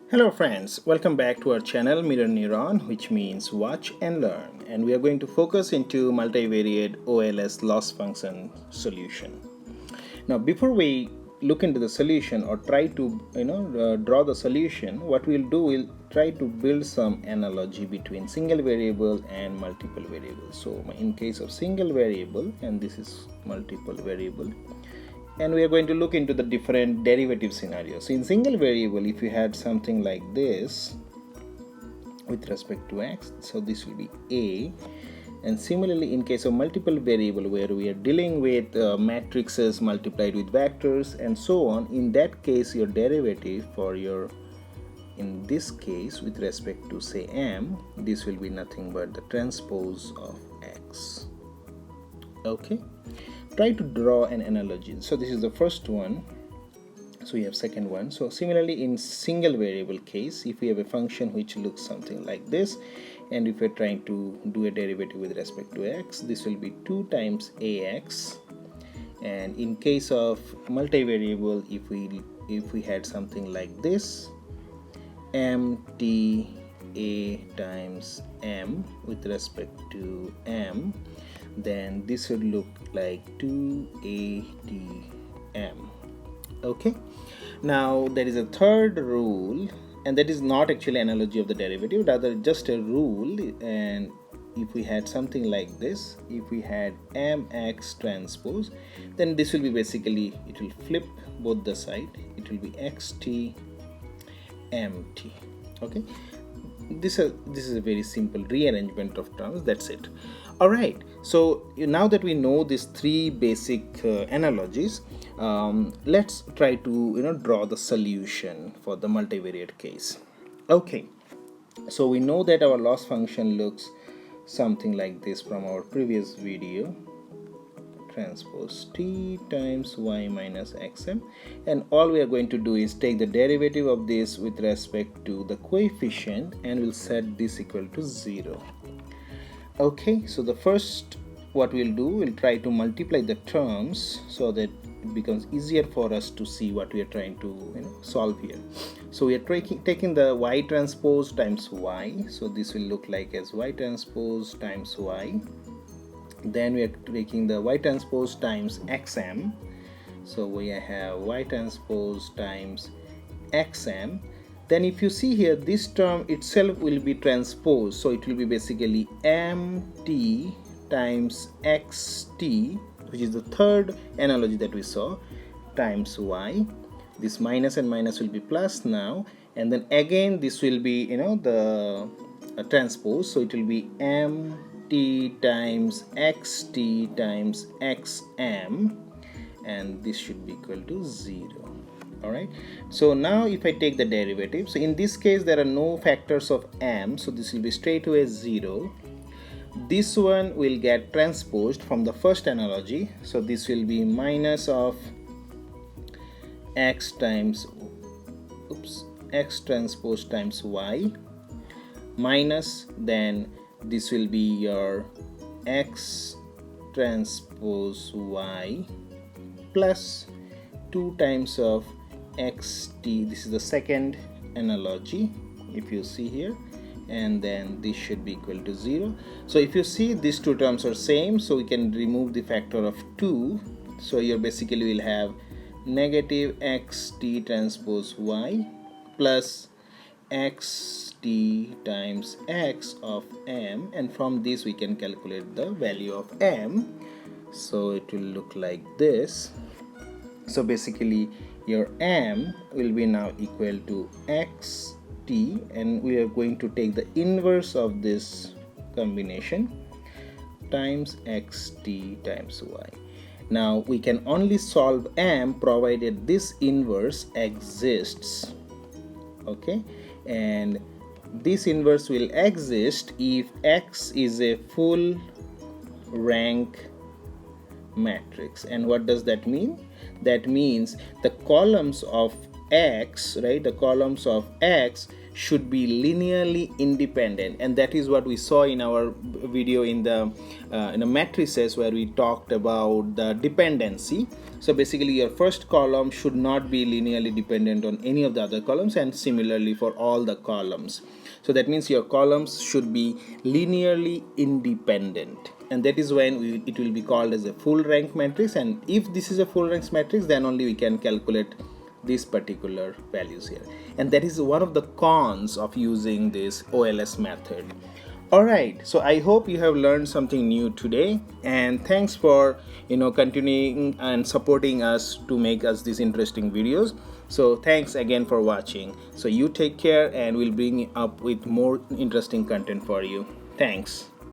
Hello friends, welcome back to our channel Mirror Neuron, which means watch and learn, and we are going to focus into multivariate OLS loss function solution. Now before we look into the solution or try to draw the solution, what we'll do, we'll try to build some analogy between single variable and multiple variables. So in case of single variable, and this is multiple variable, and we are going to look into the different derivative scenarios. So in single variable, if you had something like this with respect to x, so this will be a. And similarly, in case of multiple variable, where we are dealing with matrices multiplied with vectors and so on, in that case your derivative for your, in this case with respect to say m, this will be nothing but the transpose of x. Okay, try to draw an analogy. So this is the first one, so we have second one. So similarly, in single variable case, if we have a function which looks something like this, and if we're trying to do a derivative with respect to x, this will be 2 times ax. And in case of multivariable, if we had something like this, mt a times m with respect to m, then this would look like 2atm. Okay, now there is a third rule, and that is not actually analogy of the derivative, rather just a rule. And if we had something like this, if we had mx transpose, then this will be basically, it will flip both the side, it will be xt mt. Okay, this is a very simple rearrangement of terms, that's it. All right, so now that we know these three basic analogies, let's try to draw the solution for the multivariate case. Okay, so we know that our loss function looks something like this from our previous video, transpose t times y minus xm, and all we are going to do is take the derivative of this with respect to the coefficient, and we'll set this equal to 0. Okay, so the first, what we'll do, we'll try to multiply the terms so that it becomes easier for us to see what we are trying to solve here. So we are taking the y transpose times y, so this will look like as y transpose times y. Then we are taking the y transpose times xm, so we have y transpose times xm. Then if you see here, this term itself will be transposed, so it will be basically mt times xt, which is the third analogy that we saw, times y. This minus and minus will be plus now, and then again this will be the transpose, so it will be mt times xt times xm, and this should be equal to 0. Alright, so now if I take the derivative, so in this case there are no factors of m, so this will be straight away 0. This one will get transposed from the first analogy, so this will be minus of x times x transpose times y, minus, then this will be your x transpose y, plus 2 times of xt. This is the second analogy, if you see here, and then this should be equal to 0. So if you see, these two terms are same, so we can remove the factor of 2, so you basically will have negative xt transpose y plus xt times x of m, and from this we can calculate the value of m, so it will look like this. So basically your m will be now equal to xt, and we are going to take the inverse of this combination times xt times y. Now we can only solve m provided this inverse exists. Okay, and this inverse will exist if x is a full rank matrix. And what does that mean? That means the columns of x, right, the columns of x should be linearly independent, and that is what we saw in our video in the matrices, where we talked about the dependency. So basically your first column should not be linearly dependent on any of the other columns, and similarly for all the columns. So that means your columns should be linearly independent, and that is when it will be called as a full rank matrix. And if this is a full rank matrix, then only we can calculate these particular values here, and that is one of the cons of using this OLS method. Alright, so I hope you have learned something new today, and thanks for continuing and supporting us to make us these interesting videos. So thanks again for watching. So you take care, and we'll bring up with more interesting content for you. Thanks.